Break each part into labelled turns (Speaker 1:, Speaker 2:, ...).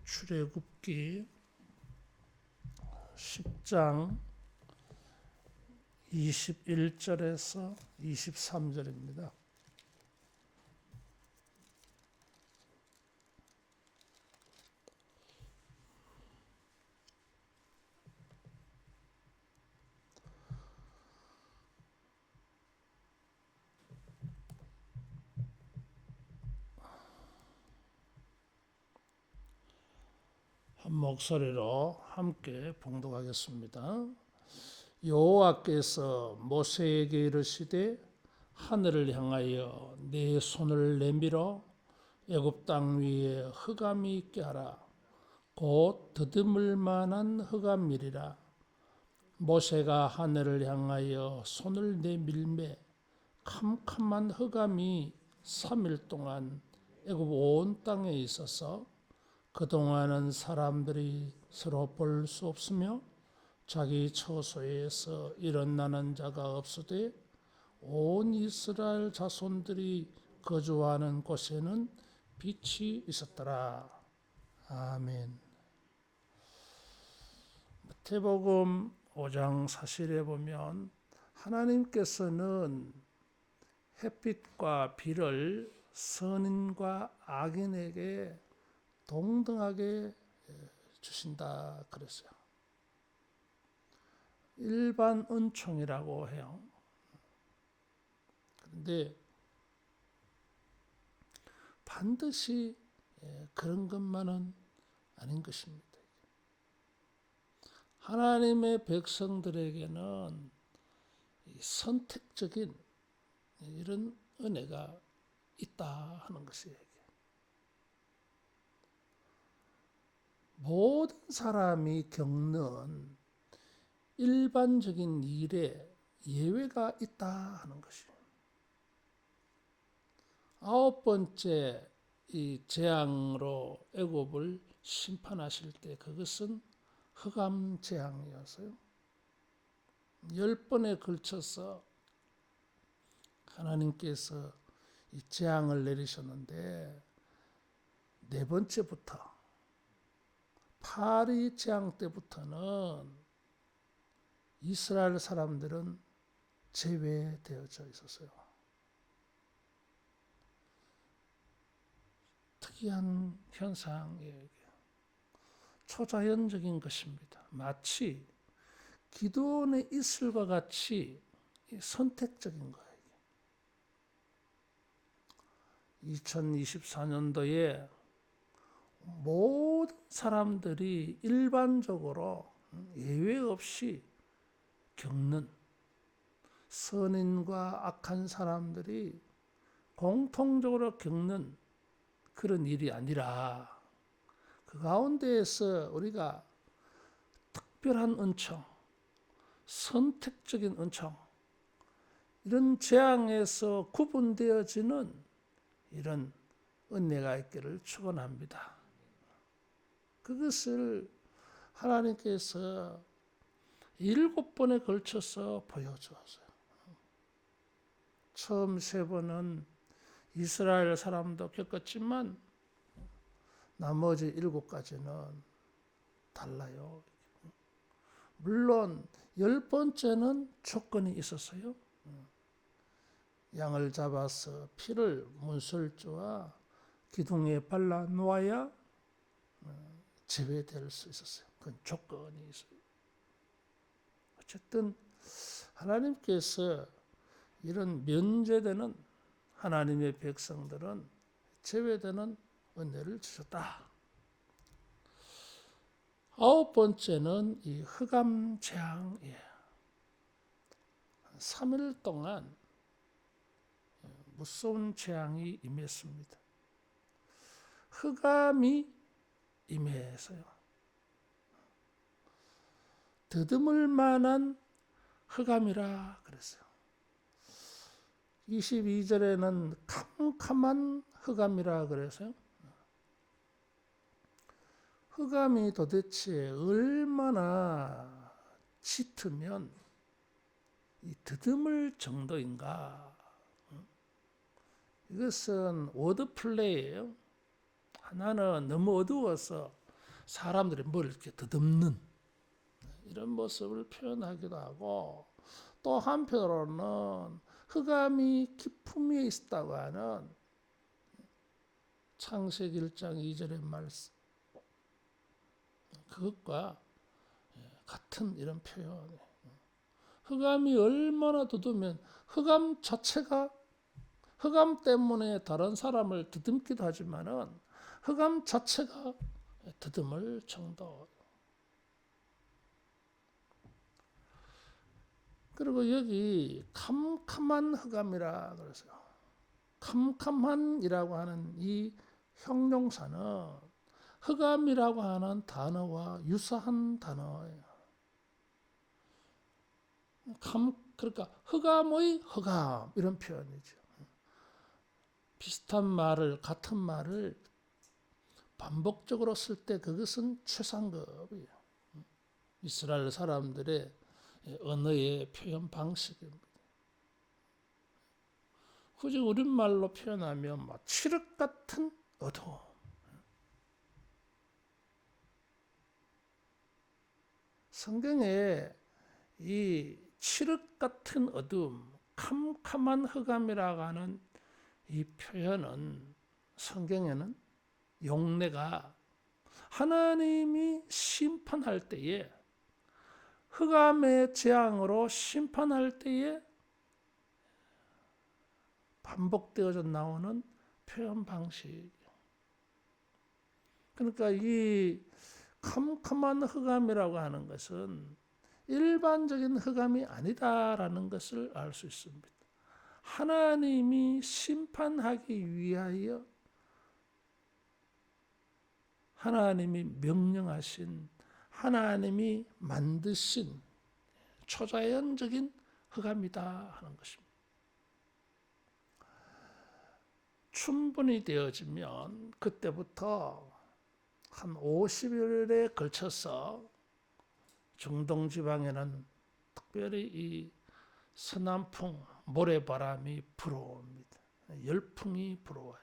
Speaker 1: 출애굽기 10장 21절에서 23절입니다. 한 목소리로 함께 봉독하겠습니다. 여호와께서 모세에게 이르시되 하늘을 향하여 네 손을 내밀어 애굽 땅 위에 흑암이 있게 하라. 곧 더듬을 만한 흑암이리라. 모세가 하늘을 향하여 손을 내밀매 캄캄한 흑암이 3일 동안 애굽 온 땅에 있어서 그동안은 사람들이 서로 볼 수 없으며 자기 처소에서 일어나는 자가 없으되 온 이스라엘 자손들이 거주하는 곳에는 빛이 있었더라. 아멘. 마태복음 5장 사실에 보면 하나님께서는 햇빛과 비를 선인과 악인에게 동등하게 주신다 그랬어요. 일반 은총이라고 해요. 그런데 반드시 그런 것만은 아닌 것입니다. 하나님의 백성들에게는 선택적인 이런 은혜가 있다 하는 것이에요. 모든 사람이 겪는 일반적인 일에 예외가 있다 하는 것이에요. 9번째 이 재앙으로 애굽을 심판하실 때 그것은 흑암 재앙이었어요. 10번에 걸쳐서 하나님께서 이 재앙을 내리셨는데 4번째부터 파리 재앙 때부터는 이스라엘 사람들은 제외되어져 있었어요. 특이한 현상이에요. 초자연적인 것입니다. 마치 기도원의 이슬과 같이 선택적인 거예요. 2024년도에 모든 사람들이 일반적으로 예외 없이 겪는 선인과 악한 사람들이 공통적으로 겪는 그런 일이 아니라 그 가운데에서 우리가 특별한 은총, 선택적인 은총, 이런 재앙에서 구분되어지는 이런 은혜가 있기를 축원합니다. 그것을 하나님께서 7번에 걸쳐서 보여주었어요. 처음 3번은 이스라엘 사람도 겪었지만 나머지 7가지는 달라요. 물론 10번째는 조건이 있었어요. 양을 잡아서 피를 문설주와 기둥에 발라 놓아야 제외될 수 있었어요. 그건 조건이 있어요. 어쨌든 하나님께서 이런 면제되는 하나님의 백성들은 제외되는 은혜를 주셨다. 9번째는 이 흑암 재앙이에요. 3일 동안 무서운 재앙이 임했습니다. 흑암이 임해서요. 더듬을 만한 흑암이라 그랬어요. 22절에는 캄캄한 흑암이라 그래서요. 흑암이 도대체 얼마나 짙으면 이 더듬을 정도인가? 이것은 워드 플레이예요. 하나는 너무 어두워서 사람들이 뭘 이렇게 더듬는 이런 모습을 표현하기도 하고, 또 한편으로는 흑암이 깊음 위에 있다고 하는 창세기 1장 2절의 말씀, 그것과 같은 이런 표현. 흑암이 얼마나 더두면 흑암 자체가, 흑암 때문에 다른 사람을 더듬기도 하지만은 흑암 자체가 더듬을 정도. 그리고 여기 캄캄한 흑암이라 그러세요. 캄캄한이라고 하는 이 형용사는 흑암이라고 하는 단어와 유사한 단어예요. 그러니까 흑암의 흑암 이런 표현이죠. 비슷한 말을, 같은 말을 반복적으로 쓸 때 그것은 최상급이에요. 이스라엘 사람들의 언어의 표현 방식입니다. 굳이 우리말로 표현하면 칠흑 같은 어두움. 성경에 이 칠흑 같은 어두움, 캄캄한 흑암이라고 하는 이 표현은 성경에는 용례가 하나님이 심판할 때에, 흑암의 재앙으로 심판할 때에 반복되어져 나오는 표현 방식. 그러니까 이 캄캄한 흑암이라고 하는 것은 일반적인 흑암이 아니다라는 것을 알 수 있습니다. 하나님이 심판하기 위하여 하나님이 명령하신, 하나님이 만드신 초자연적인 흑암이다 하는 것입니다. 충분히 되어지면 그때부터 한 50일에 걸쳐서 중동 지방에는 특별히 이 서남풍, 모래바람이 불어옵니다. 열풍이 불어와요.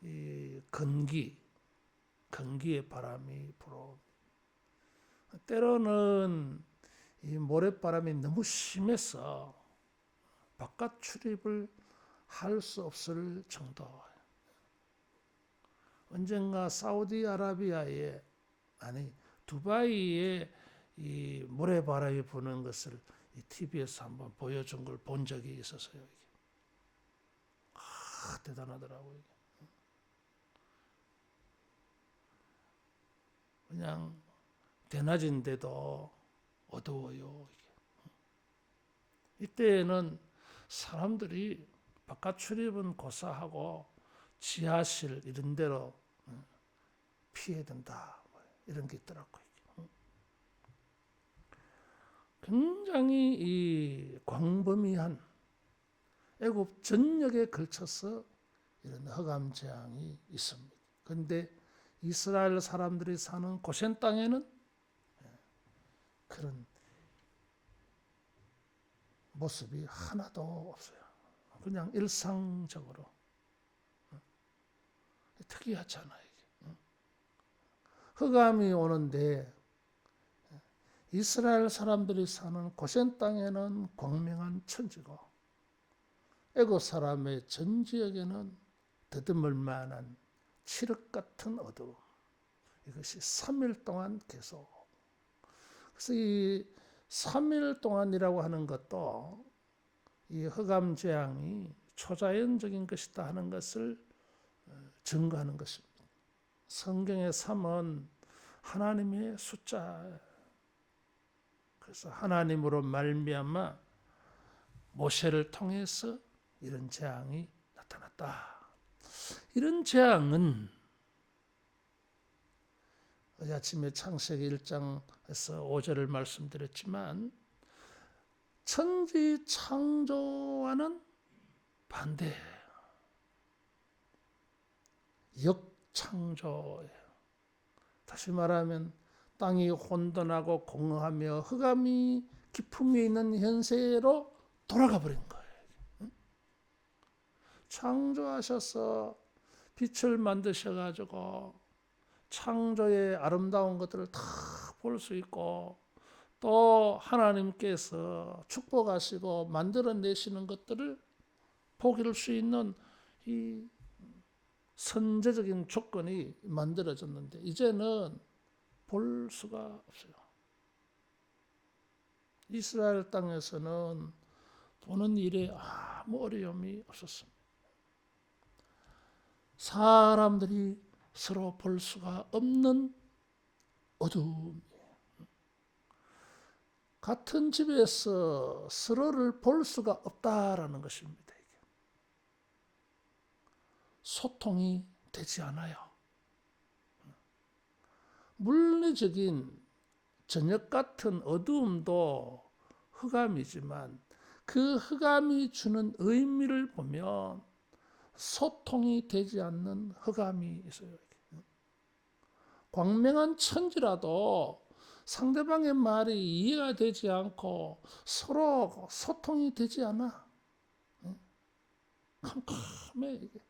Speaker 1: 이 건기의 바람이 불어옵니다. 때로는 이 모래바람이 너무 심해서 바깥 출입을 할 수 없을 정도. 언젠가 사우디아라비아에, 아니 두바이에 이 모래바람이 부는 것을 이 TV에서 한번 보여준 걸 본 적이 있었어요. 대단하더라고요. 그냥 대낮인데도 어두워요. 이때에는 사람들이 바깥 출입은 고사하고 지하실 이런 데로 피해야 된다, 이런 게 있더라고요. 굉장히 이 광범위한 애굽 전역에 걸쳐서 이런 흑암 재앙이 있습니다. 그런데 이스라엘 사람들이 사는 고센 땅에는 그런 모습이 하나도 없어요. 그냥 일상적으로. 특이하잖아요. 흑암이 오는데 이스라엘 사람들이 사는 고센 땅에는 광명한 천지고, 애굽 사람의 전 지역에는 더듬을 만한 칠흑 같은 어두움. 이것이 3일 동안 계속. 그래서 이 3일 동안이라고 하는 것도 이 흑암 재앙이 초자연적인 것이다 하는 것을 증거하는 것입니다. 성경의 3은 하나님의 숫자. 그래서 하나님으로 말미암아 모세를 통해서 이런 재앙이 나타났다. 이런 재앙은 어제 아침에 창세기 1장에서 5절을 말씀드렸지만 천지 창조와는 반대, 역창조예요. 다시 말하면 땅이 혼돈하고 공허하며 흑암이 깊음 위에 있는 현세로 돌아가 버린 거예요. 창조하셔서 빛을 만드셔가지고 창조의 아름다운 것들을 다 볼 수 있고, 또 하나님께서 축복하시고 만들어내시는 것들을 보길 수 있는 이 선제적인 조건이 만들어졌는데 이제는 볼 수가 없어요. 이스라엘 땅에서는 보는 일에 아무 어려움이 없었습니다. 사람들이 서로 볼 수가 없는 어두움. 같은 집에서 서로를 볼 수가 없다라는 것입니다. 이게. 소통이 되지 않아요. 물리적인 저녁 같은 어두움도 흑암이지만 그 흑암이 주는 의미를 보면 소통이 되지 않는 흑암이 있어요. 광명한 천지라도 상대방의 말이 이해가 되지 않고 서로 소통이 되지 않아. 캄캄해 이게.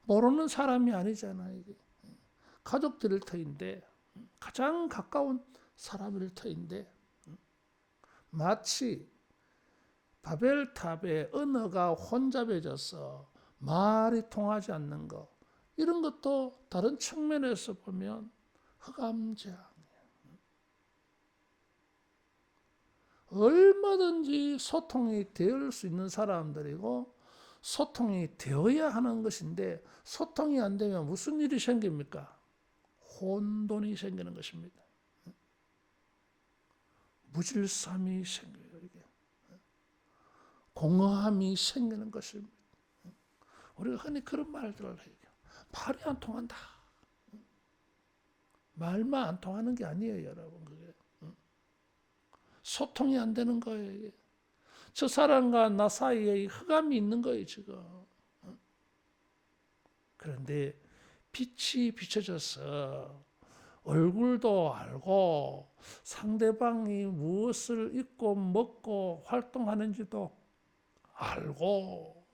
Speaker 1: 모르는 사람이 아니잖아 이게. 가족들일 터인데 가장 가까운 사람일 터인데 마치 바벨탑의 언어가 혼잡해져서 말이 통하지 않는 것, 이런 것도 다른 측면에서 보면 흑암재앙이에요. 얼마든지 소통이 될 수 있는 사람들이고 소통이 되어야 하는 것인데 소통이 안 되면 무슨 일이 생깁니까? 혼돈이 생기는 것입니다. 무질서함이 생겨요. 이게. 공허함이 생기는 것입니다. 우리가 흔히 그런 말들을 해요. 말이 안 통한다. 말만 안 통하는 게 아니에요, 여러분. 그게. 소통이 안 되는 거예요. 이게. 저 사람과 나 사이에 흑암이 있는 거예요, 지금. 그런데 빛이 비춰져서 얼굴도 알고 상대방이 무엇을 입고 먹고 활동하는지도 알고,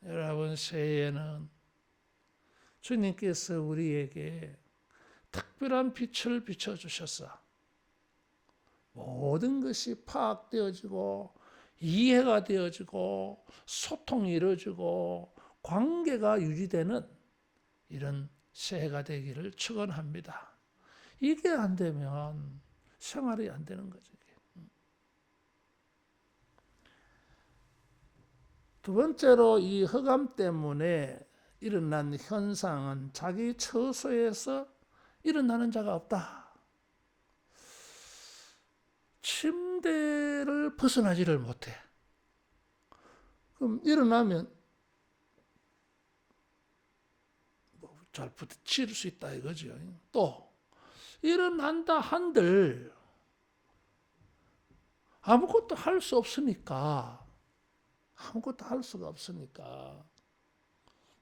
Speaker 1: 여러분, 새해에는 주님께서 우리에게 특별한 빛을 비춰주셨어. 모든 것이 파악되어지고 이해가 되어지고 소통이 이루어지고 관계가 유지되는 이런 새해가 되기를 축원합니다. 이게 안 되면 생활이 안 되는 거죠. 두 번째로 이 흑암 때문에 일어난 현상은 자기 처소에서 일어나는 자가 없다. 침대를 벗어나지를 못해. 그럼 일어나면 잘 부딪힐 수 있다 이거죠. 또 일어난다 한들 아무것도 할 수 없으니까, 아무것도 할 수가 없으니까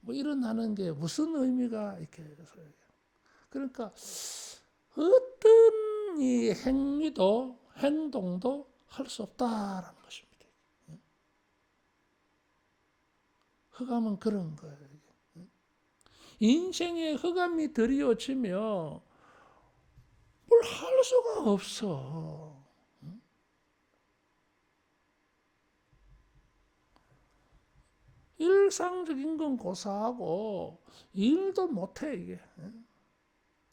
Speaker 1: 뭐 일어나는 게 무슨 의미가 있겠어요. 그러니까 어떤 이 행동도 할 수 없다라는 것입니다. 흑암은 그런 거예요. 인생에 흑암이 드리워지면 뭘 할 수가 없어. 일상적인 건 고사하고 일도 못해 이게.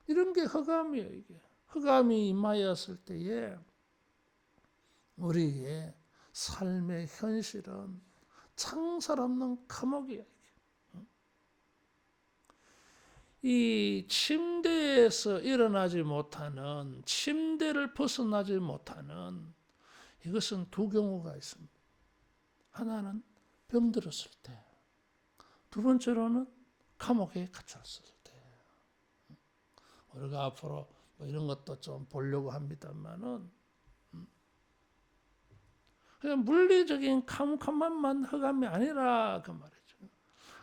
Speaker 1: 이런 게 흑암이에요. 이게 흑암이 임하였을 때에 우리의 삶의 현실은 창살 없는 감옥이에요. 이 침대에서 일어나지 못하는, 침대를 벗어나지 못하는, 이것은 두 경우가 있습니다. 하나는 병들었을 때, 두 번째로는 감옥에 갇혔을 때. 우리가 앞으로 뭐 이런 것도 좀 보려고 합니다만은, 그냥 물리적인 캄캄함만 흑암이 아니라 그 말이죠.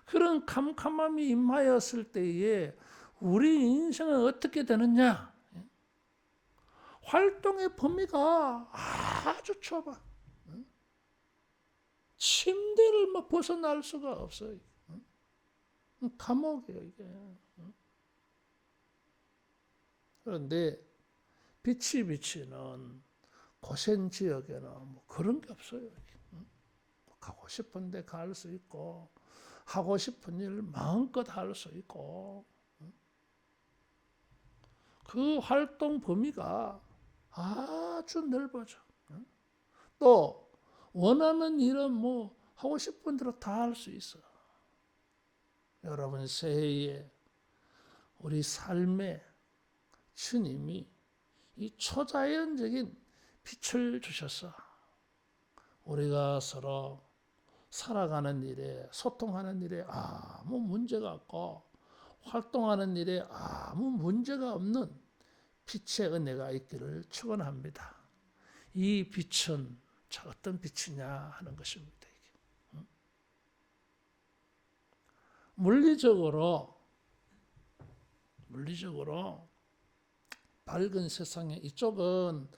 Speaker 1: 그런 캄캄함이 임하였을 때에 우리 인생은 어떻게 되느냐? 활동의 범위가 아주 좁아. 침대를 막 벗어날 수가 없어요. 감옥이에요, 이게. 그런데 비치비치는 고센 지역에는 뭐 그런 게 없어요. 가고 싶은데 갈 수 있고, 하고 싶은 일 마음껏 할 수 있고, 그 활동 범위가 아주 넓어져. 또 원하는 일은 뭐 하고 싶은 대로 다 할 수 있어. 여러분 새해에 우리 삶에 주님이 이 초자연적인 빛을 주셔서 우리가 서로 살아가는 일에, 소통하는 일에 아무 문제가 없고 활동하는 일에 아무 문제가 없는 빛의 은혜가 있기를 축원합니다. 이 빛은 어떤 빛이냐 하는 것입니다. 물리적으로 밝은 세상에 이쪽은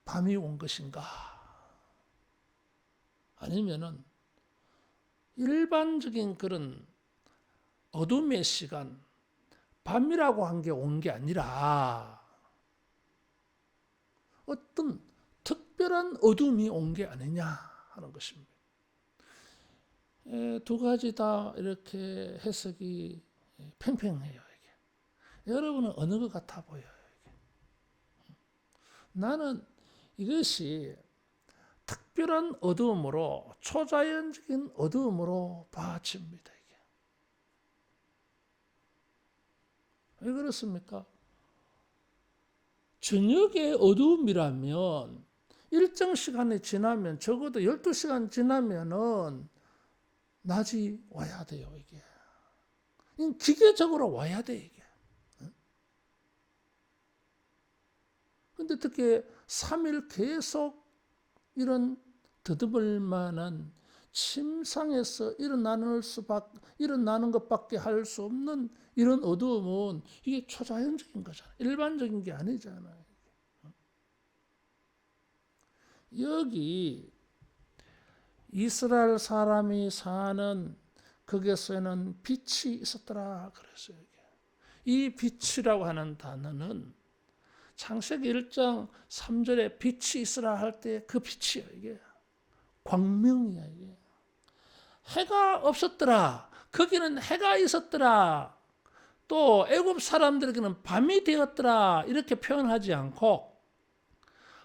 Speaker 1: 밤이 온 것인가? 아니면은 일반적인 그런 어둠의 시간, 밤이라고 한 게 온 게 아니라 어떤 특별한 어둠이 온 게 아니냐 하는 것입니다. 두 가지 다 이렇게 해석이 팽팽해요. 이게. 여러분은 어느 것 같아 보여요? 이게. 나는 이것이 특별한 어두움으로, 초자연적인 어두움으로 봐집니다. 이게. 왜 그렇습니까? 저녁의 어두움이라면 일정 시간이 지나면, 적어도 12시간 지나면은 낮이 와야 돼요, 이게. 기계적으로 와야 돼, 이게. 근데 어떻게 3일 계속 이런 더듬을 만한 침상에서 일어나는 것밖에 할 수 없는 이런 어두움은 이게 초자연적인 거잖아요. 일반적인 게 아니잖아요. 여기 이스라엘 사람이 사는 거기에서는 빛이 있었더라 그랬어요. 이 빛이라고 하는 단어는 창세기 1장 3절에 빛이 있으라 할 때 그 빛이에요. 이게 광명이야. 이게 해가 없었더라. 거기는 해가 있었더라. 또 애굽 사람들에게는 밤이 되었더라. 이렇게 표현하지 않고,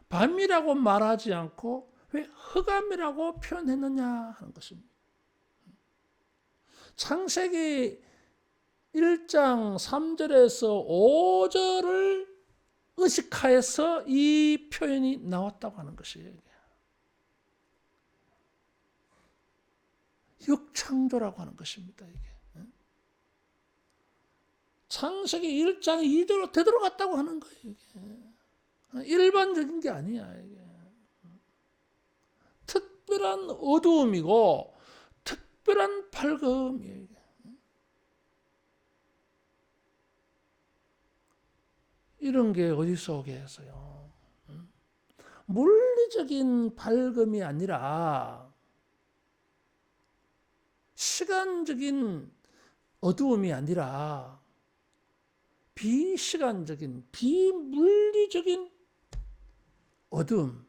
Speaker 1: 밤이라고 말하지 않고 왜 흑암이라고 표현했느냐 하는 것입니다. 창세기 1장 3절에서 5절을 의식하여서 이 표현이 나왔다고 하는 것이에요. 역창조라고 하는 것입니다. 이게. 창세기 1장 2절로 되돌아갔다고 하는 거예요. 이게. 일반적인 게 아니야. 이게. 특별한 어두움이고 특별한 밝음이에요. 이게. 이런 게 어디서 오겠어요? 물리적인 밝음이 아니라 시간적인 어두움이 아니라 비시간적인, 비물리적인 어두움,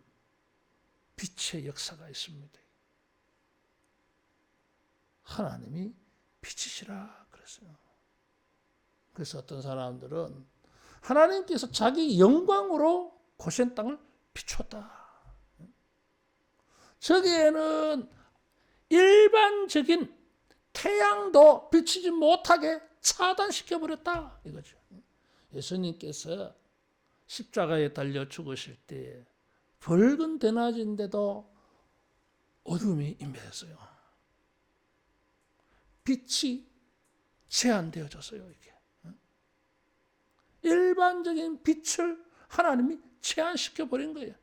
Speaker 1: 빛의 역사가 있습니다. 하나님이 빛이시라 그랬어요. 그래서 어떤 사람들은 하나님께서 자기 영광으로 고센 땅을 비췄다. 저기에는 일반적인 태양도 비치지 못하게 차단시켜버렸다. 이거죠. 예수님께서 십자가에 달려 죽으실 때 붉은 대낮인데도 어둠이 임했어요. 빛이 제한되어졌어요. 이게. 일반적인 빛을 하나님이 제한시켜버린 거예요.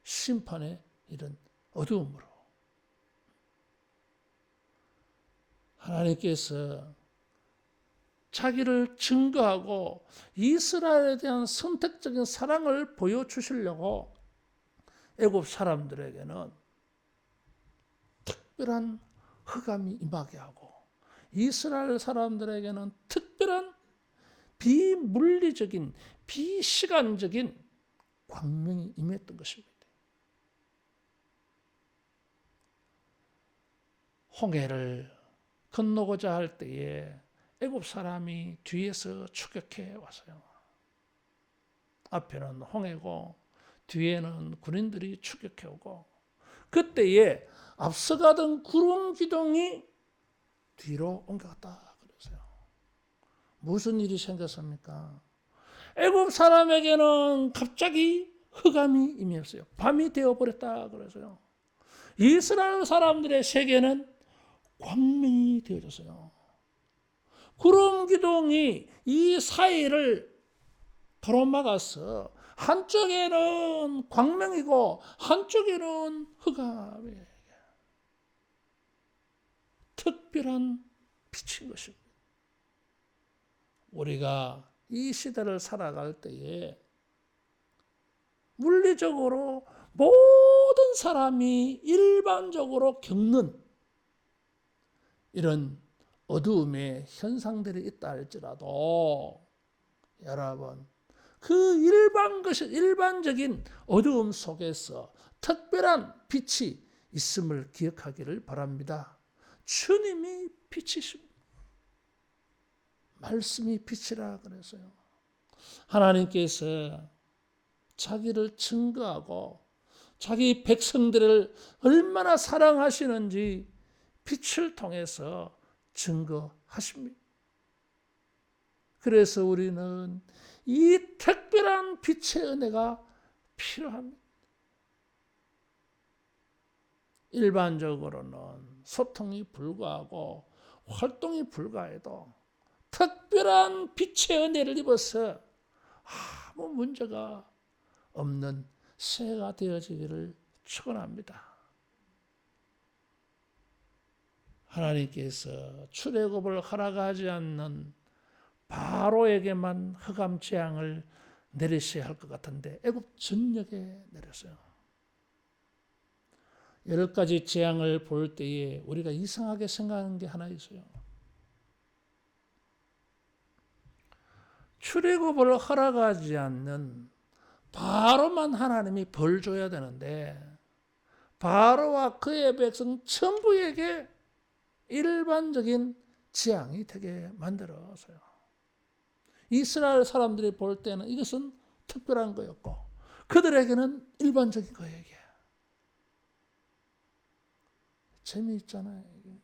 Speaker 1: 심판의 이런 어두움으로. 하나님께서 자기를 증거하고 이스라엘에 대한 선택적인 사랑을 보여주시려고 애굽 사람들에게는 특별한 흑암이 임하게 하고 이스라엘 사람들에게는 특별한 비물리적인 비시간적인 광명이 임했던 것입니다. 홍해를 건너고자 할 때에 애굽 사람이 뒤에서 추격해 왔어요. 앞에는 홍해고 뒤에는 군인들이 추격해 오고 그때에 앞서가던 구름 기둥이 뒤로 옮겨갔다 그랬어요. 무슨 일이 생겼습니까? 애굽 사람에게는 갑자기 흑암이 임했어요. 밤이 되어버렸다 그래서요. 이스라엘 사람들의 세계는 광명이 되어졌어요. 구름 기둥이 이 사이를 가로막아서 한쪽에는 광명이고 한쪽에는 흑암이에요. 특별한 빛인 것입니다. 우리가 이 시대를 살아갈 때에 물리적으로 모든 사람이 일반적으로 겪는 이런 어두움의 현상들이 있다 할지라도 여러분 그 일반적인 어두움 속에서 특별한 빛이 있음을 기억하기를 바랍니다. 주님이 빛이십니다. 말씀이 빛이라 그래서요. 하나님께서 자기를 증거하고 자기 백성들을 얼마나 사랑하시는지 빛을 통해서 증거하십니다. 그래서 우리는 이 특별한 빛의 은혜가 필요합니다. 일반적으로는 소통이 불가하고 활동이 불가해도 특별한 빛의 은혜를 입어서 아무 문제가 없는 새가 되어지기를 축원합니다. 하나님께서 출애굽을 허락하지 않는 바로에게만 흑암 재앙을 내리셔야 할 것 같은데 애굽 전역에 내렸어요. 10가지 재앙을 볼 때에 우리가 이상하게 생각하는 게 하나 있어요. 출애굽을 허락하지 않는 바로만 하나님이 벌 줘야 되는데 바로와 그의 백성 전부에게 일반적인 재앙이 되게 만들어서요. 이스라엘 사람들이 볼 때는 이것은 특별한 거였고 그들에게는 일반적인 거예요. 이게. 재미있잖아요. 이게.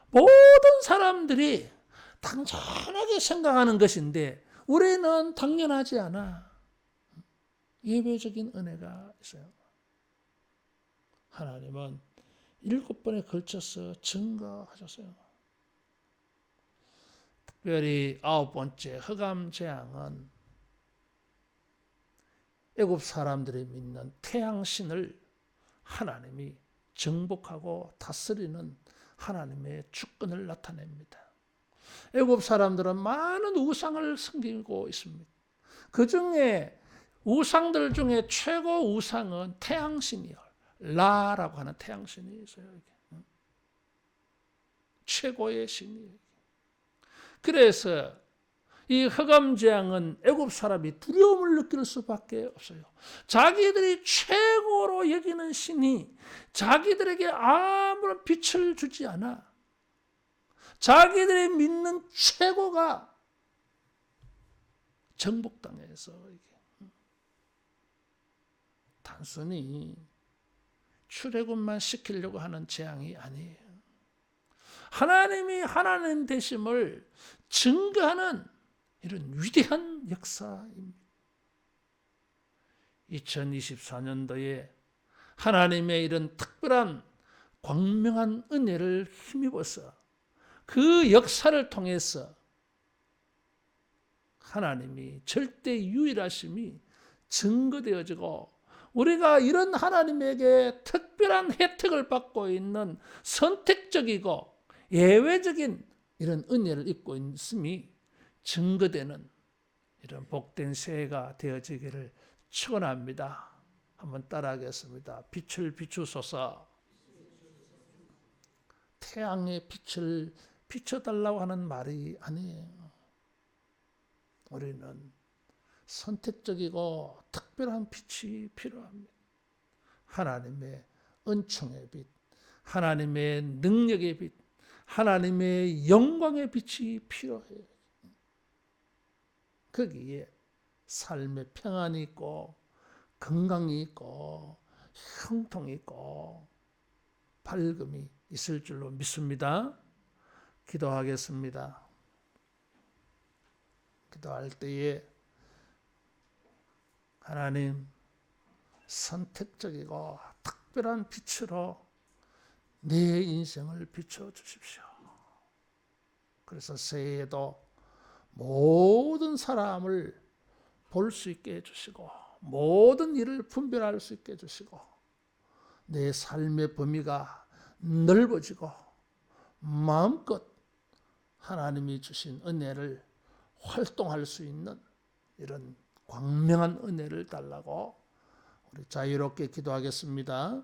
Speaker 1: 모든 사람들이 당연하게 생각하는 것인데 우리는 당연하지 않아. 예외적인 은혜가 있어요. 하나님은 7번에 걸쳐서 증거하셨어요. 특별히 9번째 흑암 재앙은 애굽 사람들이 믿는 태양신을 하나님이 정복하고 다스리는 하나님의 주권을 나타냅니다. 애굽 사람들은 많은 우상을 섬기고 있습니다. 그 중에 우상들 중에 최고 우상은 태양신이요. 라라고 하는 태양신이 있어요. 최고의 신이에요. 그래서 이 흑암 재앙은 애굽 사람이 두려움을 느낄 수밖에 없어요. 자기들이 최고로 여기는 신이 자기들에게 아무런 빛을 주지 않아. 자기들이 믿는 최고가 정복당해서 단순히 출애굽만 시키려고 하는 재앙이 아니에요. 하나님이 하나님 되심을 증거하는 이런 위대한 역사입니다. 2024년도에 하나님의 이런 특별한 광명한 은혜를 힘입어서 그 역사를 통해서 하나님이 절대 유일하심이 증거되어지고 우리가 이런 하나님에게 특별한 혜택을 받고 있는 선택적이고 예외적인 이런 은혜를 입고 있음이 증거되는 이런 복된 새해가 되어지기를 축원합니다. 한번 따라하겠습니다. 빛을 비추소서. 태양의 빛을 비춰달라고 하는 말이 아니에요. 우리는 선택적이고 특별한 빛이 필요합니다. 하나님의 은총의 빛, 하나님의 능력의 빛, 하나님의 영광의 빛이 필요해요. 거기에 삶의 평안이 있고 건강이 있고 형통이 있고 밝음이 있을 줄로 믿습니다. 기도하겠습니다. 기도할 때에 하나님 선택적이고 특별한 빛으로 내 인생을 비춰주십시오. 그래서 새해에도 모든 사람을 볼 수 있게 해주시고 모든 일을 분별할 수 있게 해주시고 내 삶의 범위가 넓어지고 마음껏 하나님이 주신 은혜를 활동할 수 있는 이런 광명한 은혜를 달라고 우리 자유롭게 기도하겠습니다.